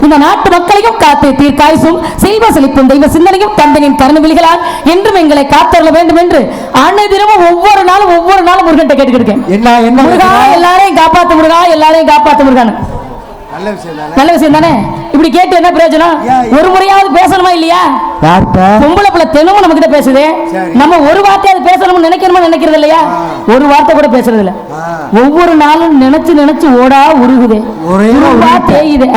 இந்த நாட்டு மக்களையும் காத்து தீர்க்காயுசும் செல்வ செழிப்பும் தெய்வ சிந்தனையும் தந்தனின் கருணவிழிகளால் என்றும் எங்களை காத்தருள வேண்டும் என்று அன்னை தினமும் ஒவ்வொரு நாளும் முருகன் கேட்டுக்கிட்டு இருக்கேன். என்ன முருகா எல்லாரையும் காப்பாத்து முருகா, எல்லாரையும் காப்பாத்து முருகான்னு. நல்ல விஷயம் தானே. இப்படி கேட்டு என்ன பிரயோஜனம்? ஒரு முறையாவது பேசணுமா இல்லையா? பொம்பளை பிள்ளை தெலுங்கு நம்ம கிட்ட பேசுது, நம்ம ஒரு வார்த்தையாவது பேசணும்னு நினைக்கிறது இல்லையா? ஒரு வார்த்தை கூட பேசுறது இல்ல. ஒவ்வொரு நாளும் நினைச்சு ஓடா உருகுது, தேயுது.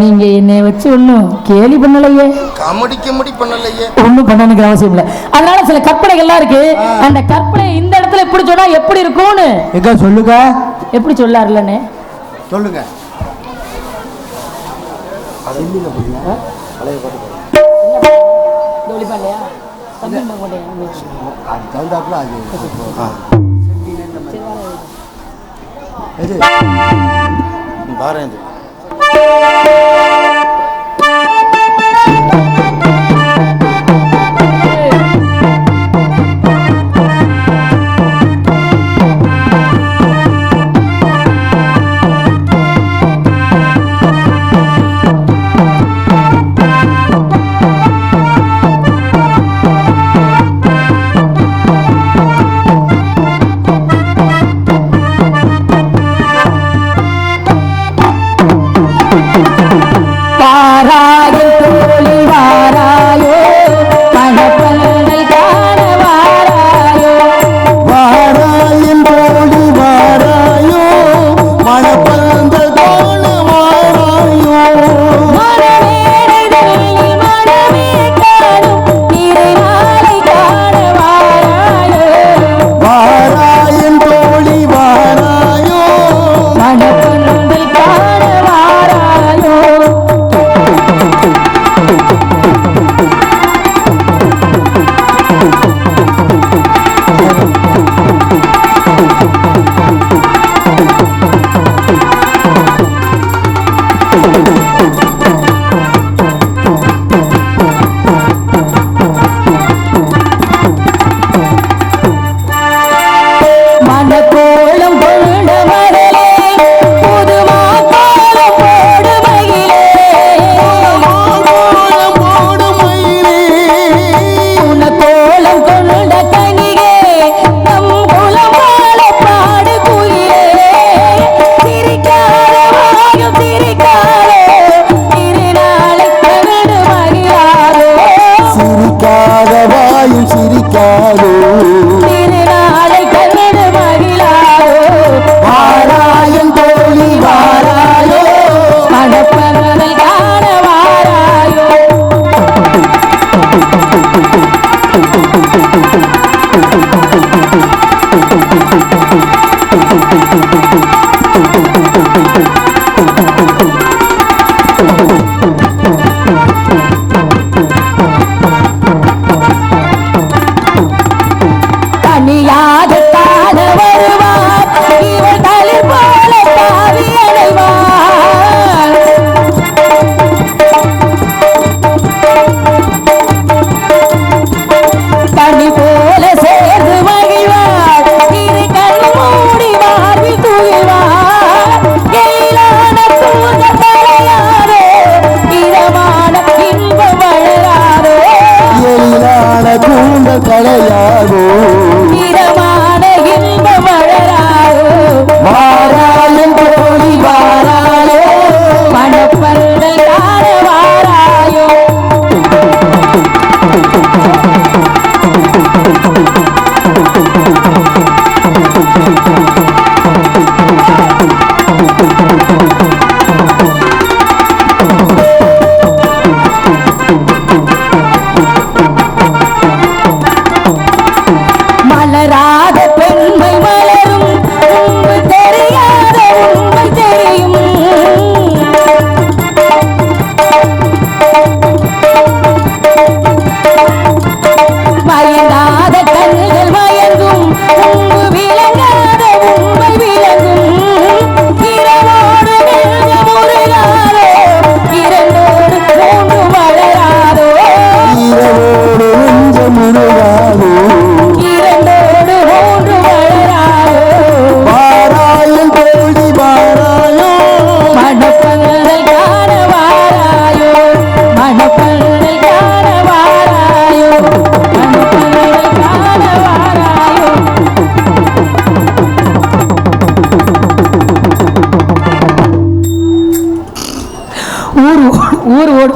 நீங்க என்னை வச்சு ஒன்னும் கேலி பண்ணலையே, காமெடி பண்ணலையே, ஒன்னும் பண்ணனுக்கு அவசியம் இல்லை. அதனால சில கற்பனைகள்லாம் இருக்கு. அந்த கற்பனை இந்த இடத்துல எப்படி சொன்னா எப்படி இருக்கும்னு எங்க சொல்லுங்க. எப்படி சொல்லாருலன்னு சொல்லுங்க. பாருங்க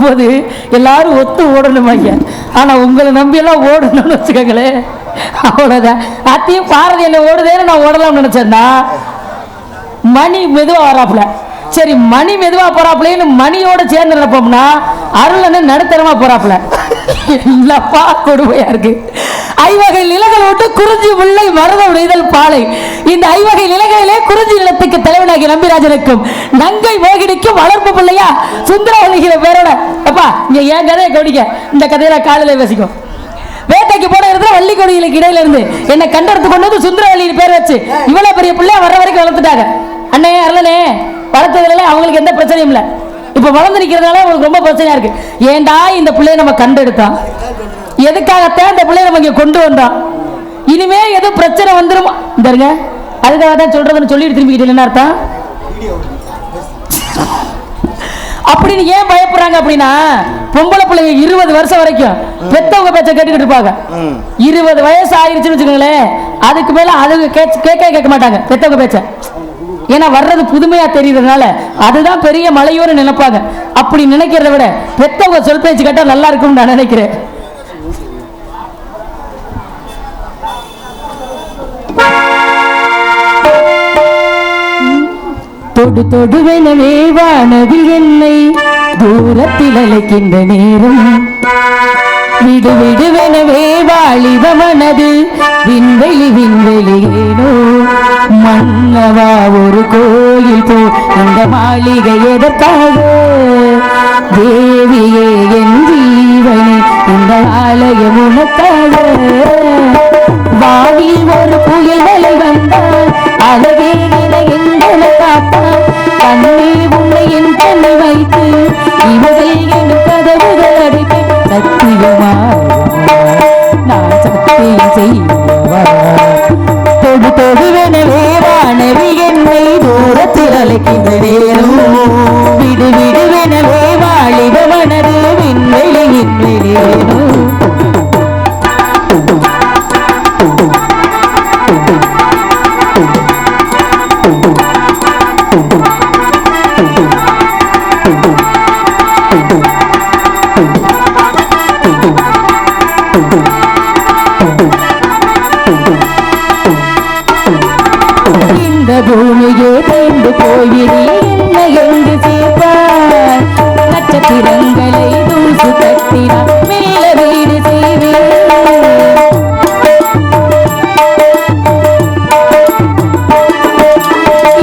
ஓடும்போது எல்லாரும் ஒத்து ஓடணும் ஐயா. ஆனா உங்களை நம்பி எல்லாம் ஓடணும்னு வச்சுக்கோங்களேன், அவ்வளவுதான். அத்தையும் பாரதி என்ன ஓடுதேன்னு நான் ஓடலாம்னு நினைச்சேன்னா மணி மெதுவா வராப்புல. சரி மணி மெதுவா போறாப்புலன்னு மணியோட சேர்ந்து நினைப்போம்னா அருளன்னு நடுத்தரமா போறாப்புல. இல்லப்பா கொடுமையா இருக்கு. ஐவகை நிலங்கள் விட்டு குறிஞ்சி முல்லை மருத உடைதல் பாலை. இந்த ஐவகை நிலங்களிலே குறிஞ்சி நிலத்துக்கு தலைவனாகிய நம்பிராஜனுக்கும் நங்கை மோகினிக்கும் வளர்ப்பு பிள்ளையா சுந்தரவல்லிகிற பேரோட அப்பா இங்க என் கதையை கவனிக்க. இந்த கதையில காலையில பேசிக்கும். வேட்டைக்கு போன இடத்துல வள்ளி கொடிகளுக்கு இடையில இருந்து என்னை கண்டெடுத்து கொண்டு வந்து சுந்தரவல்லியின் பேர் வச்சு இவ்வளவு பெரிய பிள்ளையா வர்ற வரைக்கும் வளர்த்துட்டாங்க. அண்ணே அருளனே வளர்த்ததுல அவங்களுக்கு எந்த பிரச்சனையும் இல்லை. இப்ப வளர்ந்து நிக்கிறதுனால உங்களுக்கு ரொம்ப பிரச்சனையா இருக்கு. ஏண்டா இந்த பிள்ளைய நம்ம கண்டெடுத்தோம், எதுக்காகத்தான் இந்த பிள்ளைய நம்ம இங்க கொண்டு வந்தோம், இனிமே எதுவும் பிரச்சனை வந்துருமா இருங்க அதுக்காக தான் சொல்றதுன்னு சொல்லிட்டு திரும்பிக்கிட்டு என்ன அர்த்தம் அப்படின்னு ஏன் பயப்படுறாங்க அப்படின்னா பொம்பளை பிள்ளைங்க 20 வருஷம் வரைக்கும் பெத்தவங்க பேச்ச கேட்டுக்கிட்டு இருப்பாங்க. 20 வயசு ஆயிருச்சுன்னு வச்சுக்கோங்களேன், அதுக்கு மேல அது கேட்க மாட்டாங்க பெத்தவங்க பேச்ச. ஏன்னா வர்றது புதுமையா தெரியறதுனால அதுதான் பெரிய மலையோன்னு நினைப்பாங்க. அப்படி நினைக்கிறத விட பெத்தவங்க சொல் பேச்சு கேட்டா நல்லா இருக்கும்னு நான் நினைக்கிறேன். தொடு தொடுவெனவே வானவில் என்னை தூரத்தில் அழைக்கின்ற நேரம், விடு விடுவெனவே வாலிப மனது விண்வெளி விண்வெளி ஏனோ மன்னவா ஒரு கோயில் போ இந்த மாளிகை எதற்காக, தேவியே என் ஜீவனே இந்த ஆலயம் உனக்காக, வாவில் ஒரு புயல் அலை வந்தால் அழகே எங்களை காப்பான், கண்ணீர் உன்னை என் கண்ணை வைத்து இவர்கள் என் கதவுகள் அடைப்பேன், சத்தியமா நான் சத்தியம் செய்யவா, தொடு தொடுவெனவே வானவி என்னை தூரத்தில் அழைக்கின்ற நேரம், விடு விடுவெனவே வாலிப மனது விண்வெளி விண்வெளி பூமியே தேர்ந்து போயிரு என்ன எங்கு சேர்ப்பார், நட்சத்திரங்களை தூசு தட்டினார் மேல வீடு செய்வேன்,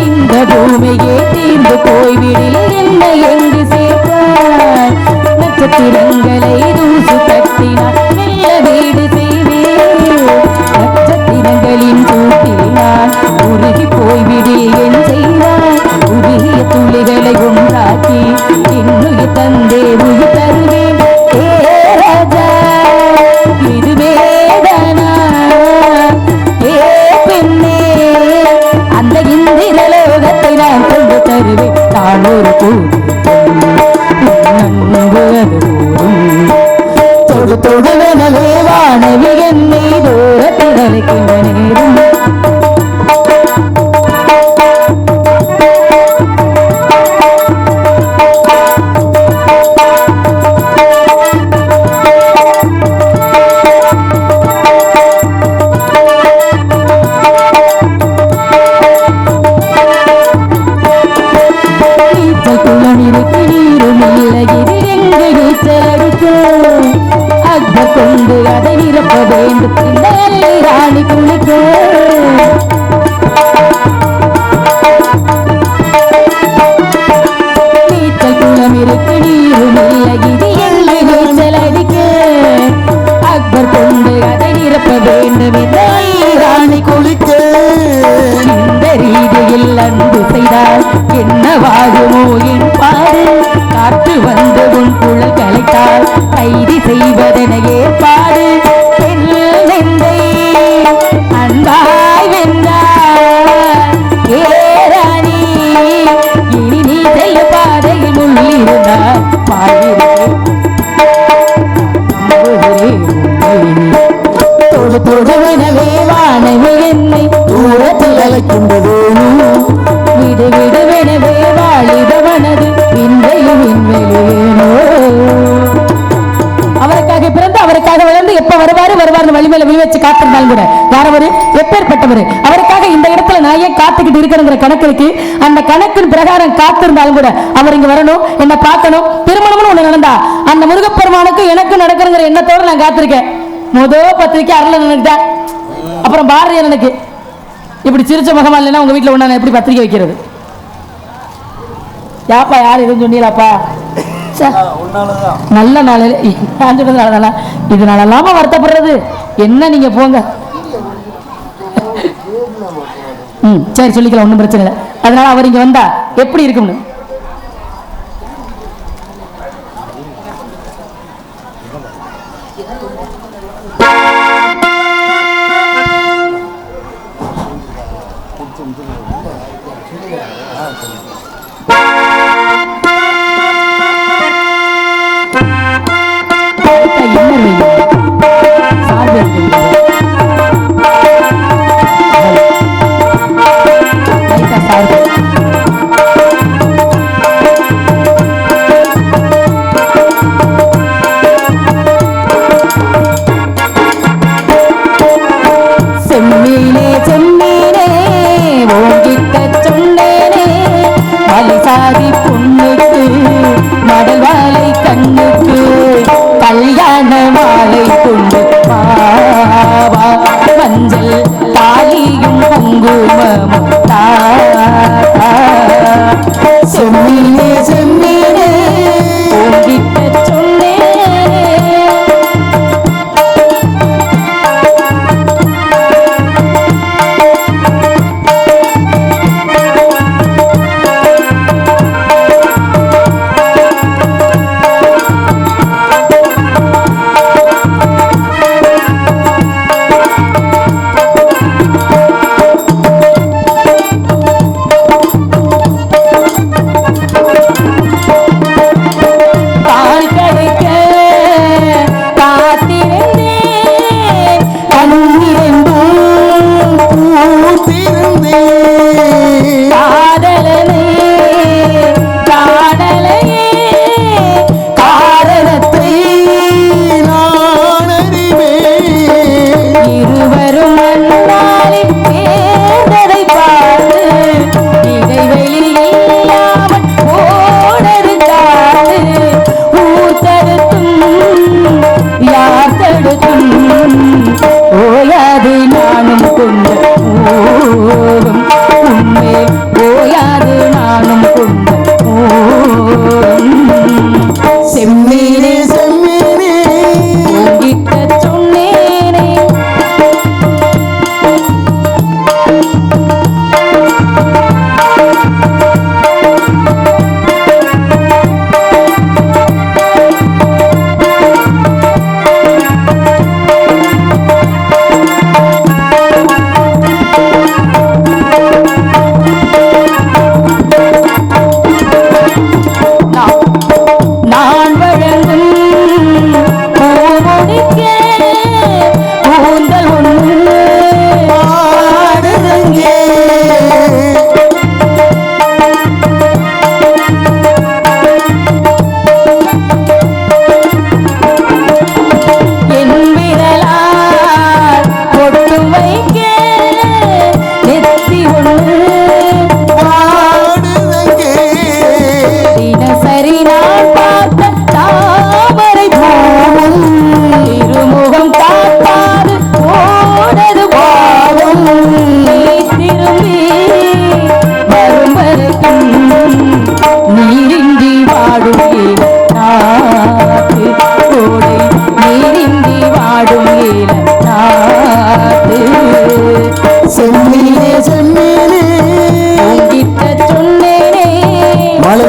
இந்த பூமியே தேர்ந்து போய்விடில் என்ன எங்கு சேர்ப்பார், நட்சத்திரங்களை தூசு தட்டினார் மேல வீடு செய்வேன், நட்சத்திரங்களின் கூட்டில் நான் உருகி போய்விடு என் செய்வார், உருகிய துளிகளை உண்டாக்கி இன்னுயிர் தந்தே உயிர் தருவேன், ஏ ராஜா இது வேதனா ஏ பெண்ணே அந்த இந்திரலோகத்தை நான் கொண்டு தருவேன், நான் ஒரு தொடு தொடுவனவே வானவி என்னை தூரத்தில் அழைக்கின்ற நேரம், கொண்டு அதை நிரப்ப வேண்டும் இந்த ராணி குளிக்க, நீச்சல் குளம் இருக்கு நீரும் இல்லை இது எல்லை நீச்சல் அடிக்க, அக்பர் கொண்டு அதை நிரப்ப வேண்டும் இந்த ராணி குளிக்க, இந்த ரீதியில் அன்பு செய்தால் என்னவாகுமோ என் பாடு, காற்று வந்து உன் குழல் கலைத்தால் கைது செய்வதென ஏற்பாடு, நெந்தை அன்பாய் வென்றார் ஏ ராணி, இனி நீ செய்ய பாதையில் உள்ளிருந்தால் தொடு தொடுவனவே வானவி என்னை தூரத்தில் அழைக்கின்றது, விடு விடுவெனவே வாழ காத்திருந்தாலும் கூட யாரவர் எப்பேற்பட்டவர் அவருக்காக இந்த இடத்துல நான் ஏன் காத்துக்கிட்டு இருக்கிறங்கிற கணக்கு இருக்கு. அந்த கணக்கின் பிரகாரம் காத்திருந்தாலும் கூட அவர் இங்க வரணும், என்ன பார்க்கணும். திருமணம்னு ஒண்ணு நடந்தா அந்த முருகப்பெருமானுக்கு எனக்கு நடக்கிறங்கிற எண்ணத்தோடு நான் காத்திருக்கேன். முதல் பத்திரிக்கை அருள் நினைக்கிட்டேன், அப்புறம் பாரதி எனக்கு இப்படி சிரிச்ச முகமா இல்லைன்னா உங்க வீட்டுல ஒண்ணு எப்படி பத்திரிக்கை வைக்கிறது? யாப்பா யார் எதுவும் சொன்னீங்களாப்பா? நல்ல நாள் இதனால இல்லாம வருத்தப்படுறது என்ன? நீங்க போங்க. சரி சொல்லிக்கலாம், ஒன்றும் பிரச்சனை இல்லை. அதனால அவர் இங்க வந்தா எப்படி இருக்கும்னு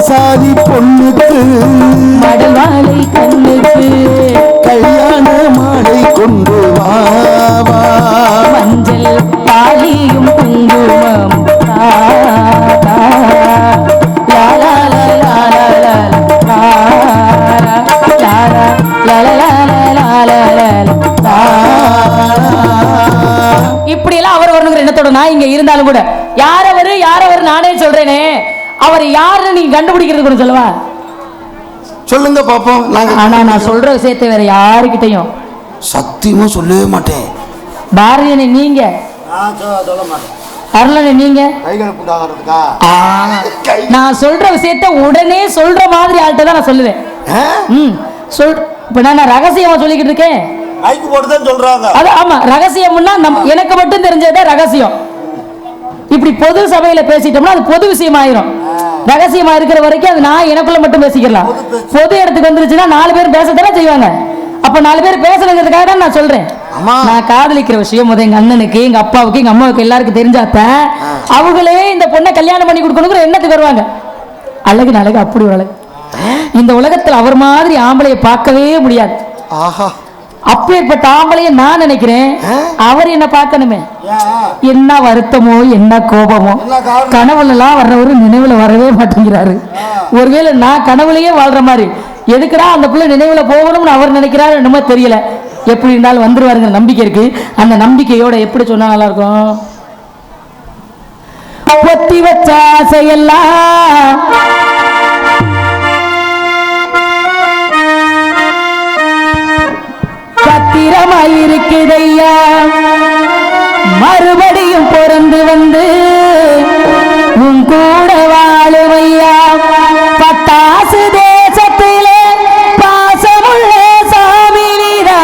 சாதி பொண்ணுக்கு மடவாளை கண்ணுக்கு கல்யாண மாலை கொண்டு வா மஞ்சள் தாலியும் குங்குமம் இப்படி எல்லாம் அவர் வரணுங்கிற எண்ணத்தோட நான் இங்க இருந்தாலும் கூட யாரவர் நானே சொல்றேனே, அவர் யாருன்னு நீங்க கண்டுபிடிக்கிறது கூட சொல்லுவா. சொல்லுங்க பாப்போம். ஆனா நான் சொல்ற விஷயத்தை வேற யாருக்கிட்டையும் சத்தியமா சொல்லவே மாட்டேன். பாரதியனை நீங்க, சொல்ல மாட்டேன். அருளனை நீங்க. நான் சொல்ற விஷயத்த உடனே சொல்ற மாதிரி ஆள்கிட்ட தான் நான் சொல்லுவேன். இப்ப நான் ரகசியமா சொல்லிக்கிட்டு இருக்கேன். அது ஆமா, ரகசியம்னா எனக்கு மட்டும் தெரிஞ்சதே ரகசியம். இப்படி பொது சபையில பேசிட்டோம்னா அது பொது விஷயம் ஆயிரும். ரகசியமா இருக்கிற வரைக்கும் அது நான் எனக்குள்ள மட்டும் பேசிக்கலாம். பொது இடத்துக்கு வந்துருச்சுன்னா 4 பேர் பேசத்தானே செய்வாங்க. அப்ப 4 பேர் பேசணுங்கிறதுக்காக தான் நான் சொல்றேன். நான் காதலிக்கிற விஷயம் எங்க அண்ணனுக்கு, எங்க அப்பாவுக்கு, எங்க அம்மாவுக்கு எல்லாருக்கும் தெரிஞ்சாத்த அவங்களே இந்த பொண்ணை கல்யாணம் பண்ணி கொடுக்கணுங்கிற எண்ணத்துக்கு வருவாங்க. அழகு அழகு, அப்படி ஒரு அழகு. இந்த உலகத்தில் அவர் மாதிரி ஆம்பளையை பார்க்கவே முடியாது. அப்பேற்பட்ட ஆம்பளைய நான் நினைக்கிறேன். அவர் என்ன பார்க்கணுமே. என்ன வருத்தமோ என்ன கோபமோ கனவுல எல்லாம் வர்றவரு நினைவுல வரவே மாட்டேங்கிறாரு. ஒருவேளை நான் கனவுலயே வாழ்ற மாதிரி எதுக்குடா அந்த பிள்ளை நினைவுல போகணும்னு அவர் நினைக்கிறாரு என்னமோ தெரியல. எப்படி இருந்தாலும் வந்துருவாருங்கிற நம்பிக்கை இருக்கு. அந்த நம்பிக்கையோட எப்படி சொன்னா நல்லா இருக்கும். பொத்தி வச்ச ஆசையெல்லாம் பத்திரமாயிருக்குதையா, மறுபடியும் பிறந்து வந்து உன் கூட வாழுவையா. பட்டாசு தேசத்திலே பாசமுள்ள சாமி நீரா,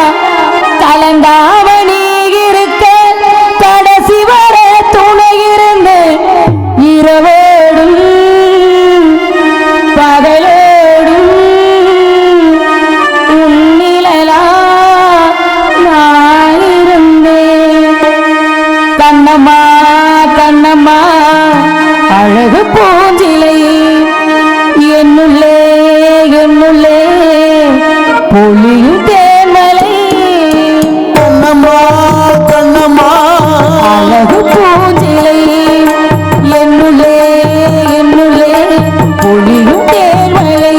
கலங்காம நீ இருக்க கடைசி வர துணை இருந்து இரவோடும் பகலோடும் உன்னிலா நான் இருந்தேன். கண்ணம்மா கண்ணம்மா அழகு பூஞ்சிலை என்னுள்ளே என்னுள்ளே பொழியும் தேமலை. கண்ணம்மா கண்ணம்மா அழகு பூஞ்சிலை என்னுள்ளே என்னுள்ளே பொழியும் தேமலை.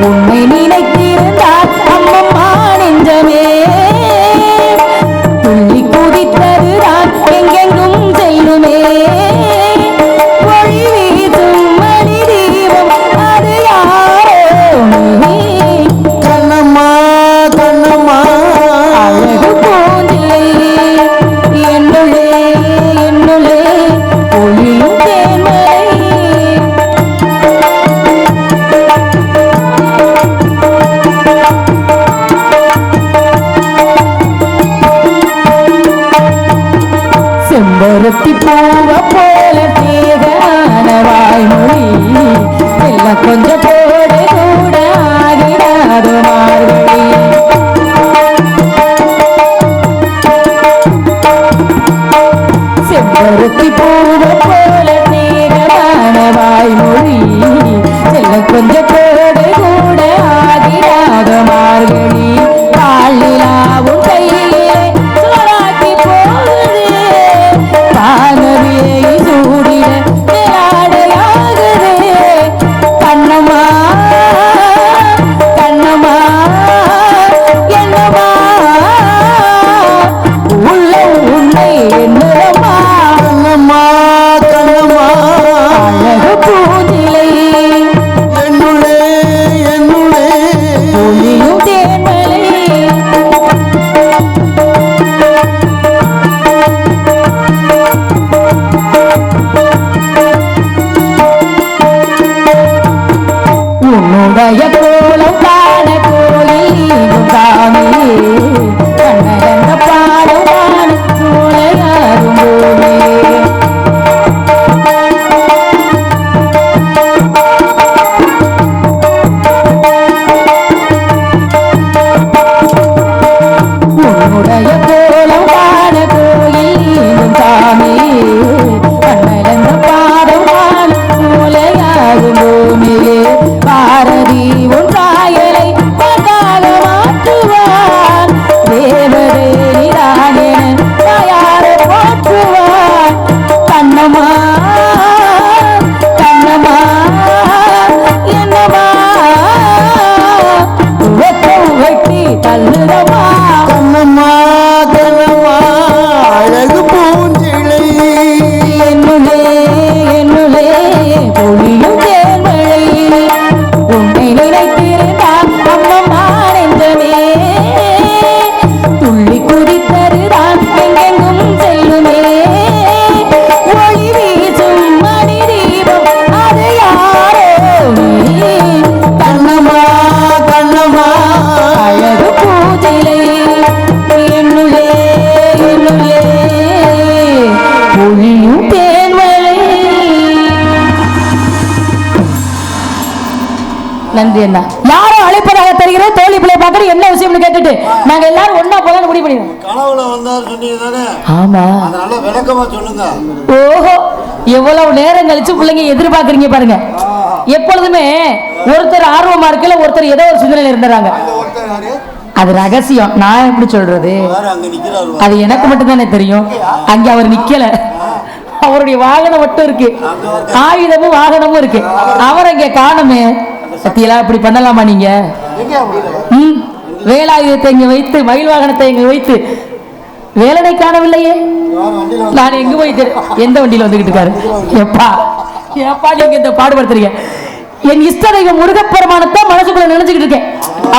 உன்னை நினைத்திருந்தால் அம்மம்மா நெஞ்சமே துள்ளி குதித்ததுதான் எங்கெங்கும் செல்லுமே. ஒளி வீசும் மணி தீபம் அது யாரோ நீ. கண்ணம்மா கண்ணம்மா அழகு பூஞ்சிலை என்னுள்ளே என்னுள்ளே பொழியும் தேன்மலை. செம்பருத்தி பூவ போல தேகான வாய்மொழி எல்லாம் கொஞ்சம் போடு கூட ஆகிடாது மார்கழி. செம்பருத்தி பூவ போல தேகான வாய்மொழி எல்லாம் கொஞ்சம் போடு கூட ஆகிடாது மார்கழி. காலிலாவும் கையிலே சோறாக்கி போகுது, பானவியை சூடிட விளையாடையாகுது. கண்ணம்மா கண்ணம்மா என்னம்மா உள்ள உன்னை என்னம்மா. கண்ணம்மா கண்ணம்மா அழகு பூஞ்சிலை என்னுள்ளே என்னுள்ளே பொழியும் தேன்மலை. உன்னுடைய கோலம் காண கோயில் சாமி கண்ணகந்த பாடம் காண சோலையாரும் போலே. உன்னுடைய கோலம் காண கோயில் சாமி கண்ணகந்த பாடம் காண சோலையாரும் பூமியே. பாரதி உன் நன்றி அண்ணா. யாரும் அழைப்பதாக தெரிகிறது. தோழி பிள்ளை பார்க்கறது என்ன விஷயம்னு கேட்டுட்டு நாங்க எல்லாரும் ஒண்ணா போலான்னு முடிவு பண்ணிடுவோம். கனவுல வந்தார் சொன்னீங்க தானே? ஆமா. அதனால விளக்கமா சொல்லுங்க. ஓஹோ, எவ்வளவு நேரம் கழிச்சு பிள்ளைங்க எதிர்பார்க்கறீங்க பாருங்க. எப்பொழுதுமே ஒருத்தர் ஆர்வமா இருக்கல, ஒருத்தர் ஏதோ ஒரு சிந்தனையில இருந்தாங்க. அது ரகசியம். நான் எப்படி சொல்றது? அது எனக்கு மட்டும் தானே தெரியும். அங்க அவர் நிக்கல, அவருடைய வாகனம் மட்டும் இருக்கு, ஆயுதமும் வாகனமும் இருக்கு. அவர் அங்க காணுமே. சத்தியலா இப்படி பண்ணலாமா நீங்க? வேலாயுதத்தை இங்க வைத்து, மயில் வாகனத்தை இங்க வைத்து வேலனை காணவில்லையே. நான் எங்க போயிட்டு எந்த வண்டியில வந்துகிட்டு இருக்காரு? எப்பா எப்பா நீங்க இந்த பாடுபடுத்துறீங்க. என் இஷ்ட தெய்வம் முருகப்பெருமானத்தை மனசுக்குள்ள நினைச்சுக்கிட்டு இருக்கேன்.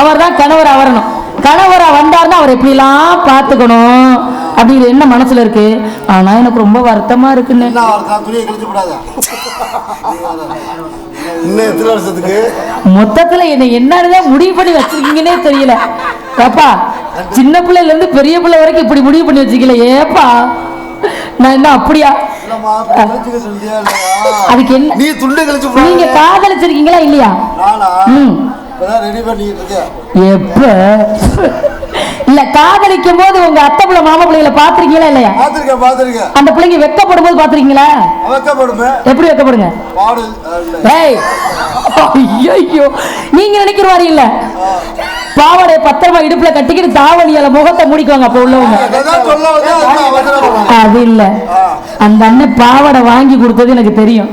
அவர் தான் கணவரா வரணும். கணவரா வந்தாருன்னா அவர் எப்படிலாம் பார்த்துக்கணும் அப்படிங்கிற என்ன மனசுல இருக்கு. ஆனா எனக்கு ரொம்ப வருத்தமா இருக்குன்னு. மொத்தத்துல என்னதான் முடிவு பண்ணி வச்சிருக்கீங்கன்னே தெரியல. ஏப்பா, சின்ன பிள்ளைல இருந்து பெரிய பிள்ளை வரைக்கும் இப்படி முடிவு பண்ணி வச்சிருக்கீங்களே. ஏப்பா நான் என்ன அப்படியா? அதுக்கு என்ன? நீ துண்டை கழிச்சு நீங்க காதலிச்சிருக்கீங்களா இல்லையா? எப்ப இல்ல காதலிக்கும் போது உங்க அத்தை பிள்ளை மாமா பிள்ளைகளை பாத்திருக்கீங்களா இல்லையா? பாத்திருக்கேன். அந்த பிள்ளைங்க வெக்கப்படும் போது பாத்திருக்கீங்களா? எப்படி வெக்கப்படுங்க? ஐயோ, நீங்க நினைக்கிற மாதிரி இல்ல. பாவாடை பத்திரமா இடுப்புல கட்டிக்கிட்டு தாவணியால முகத்தை மூடிக்குவாங்க. அப்ப உள்ளவங்க அது இல்ல. அந்த அண்ணன் பாவாடை வாங்கி கொடுத்தது எனக்கு தெரியும்.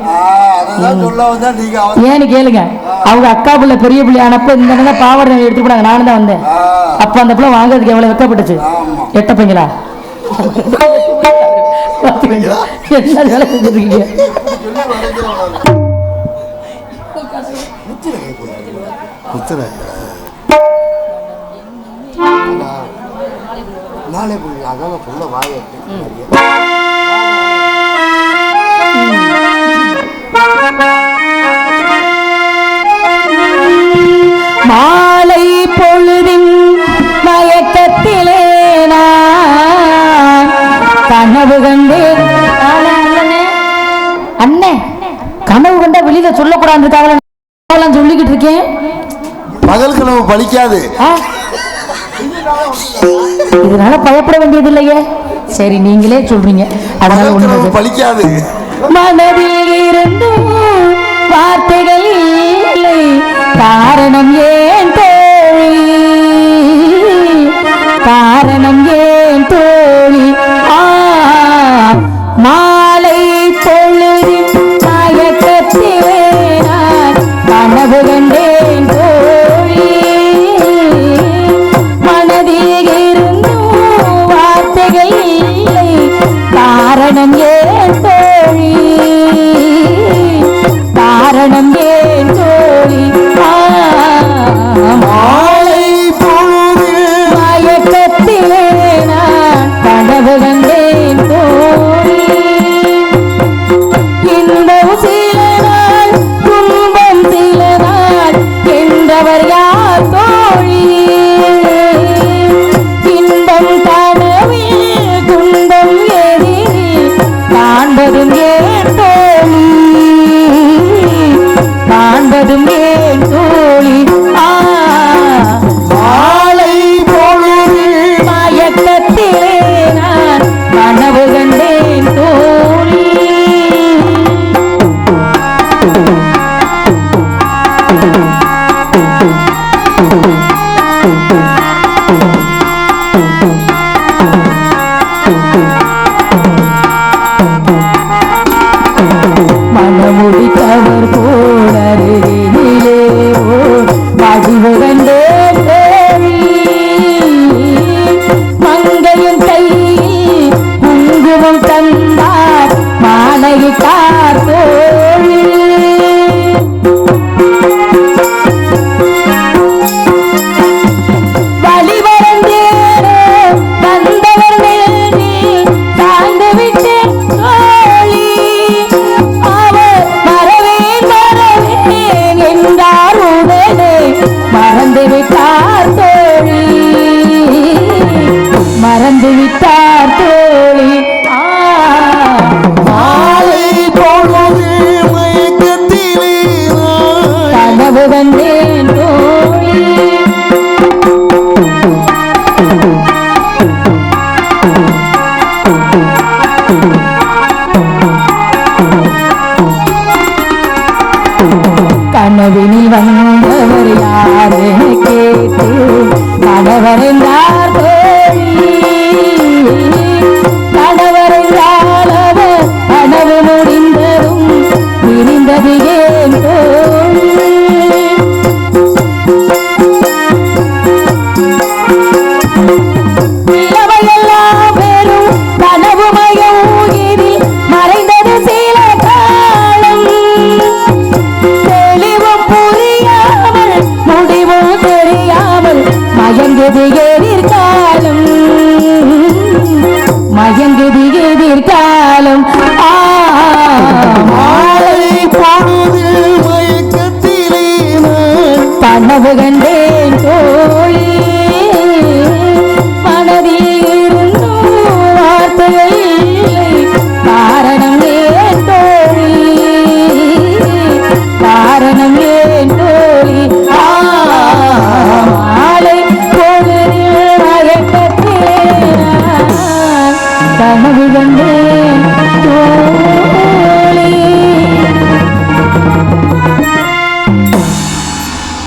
ஏன்னு கேளுங்க. அவங்க அக்கா பிள்ளை பெரிய பிள்ளை ஆனப்ப இந்த அண்ணன் பாவாடை எடுத்து போனாங்க. நானும் தான் வந்தேன். அப்ப அந்த பிள்ளை வாங்குறதுக்கு எவ்வளவு வெக்கப்பட்டுச்சு. எட்டப்பீங்களா? என்ன வேலை செஞ்சிருக்கீங்க? நாளே அதான் சொல்ல வாய மாலை பொழுதின் மயக்கத்திலே நான் கனவு கண்டேன். அண்ணே, கனவு கண்டா வெளியில சொல்லக்கூடாதுக்காக சொல்லிக்கிட்டு இருக்கேன். பகல் கனவு பலிக்காது. இதனால பயப்பட வேண்டியது இல்லையே. சரி, நீங்களே சொல்றீங்க, அதனால ஒண்ணு பலிக்காது. மனதில் இருந்து வார்த்தைகள் இல்லை, காரணம் ஏன் தோழி, காரணம் ஏன் தோழி. மாலை பொழுதின் மயக்கத்திலே நான் கனவு கண்டேன் தோழி. மனதில் இருந்தும் வார்த்தைகள் இல்லை, காரணம் ஏன் தோழி, காரணம் ஏன் தோழி. மாலை பொழுதில் மயக்கத்திலே நான் கனவு கண்டேன் தோழி. இன்பம் சில நாள், துன்பம் சில நாள் என்றவர் யார் தோழி. இன்பம் கனவில், துன்பம் எதிரில் காண்பதும் ஏன் தோழி, காண்பதும் ஏன் தோழி. மாலை பொழுதில் மயக்கத்திலே நான் கனவு கண்டேன் தோழி. மனமுடித்தவர் போலருகிலே கனவினில் வந்தவர் யார் என கேட்டு கணவரென்றார் தோழி. கணவரென்றால் அவர் கனவு முடிந்ததும் பிரிந்தது ஏன் தோழி? இளமையெல்லாம் வெறும் கனவுமயம் இதில் மறைந்தது சில காலம். தெளிவும் புரியாமல் முடிவும் தெரியாமல் மயங்குது எதிர்காலம். மயங்குது எதிர்காலம். மாலை பொழுதில் மயக்கத்திலே நான் கனவு கண்டேன் தோழி. மனதில் இருந்தும் வார்த்தைகள் இல்லை. காரணம் ஏன் தோழி? காரணம் ஏன் தோழி? மாலை பொழுதில் மயக்கத்திலே நான் கனவு கண்டேன்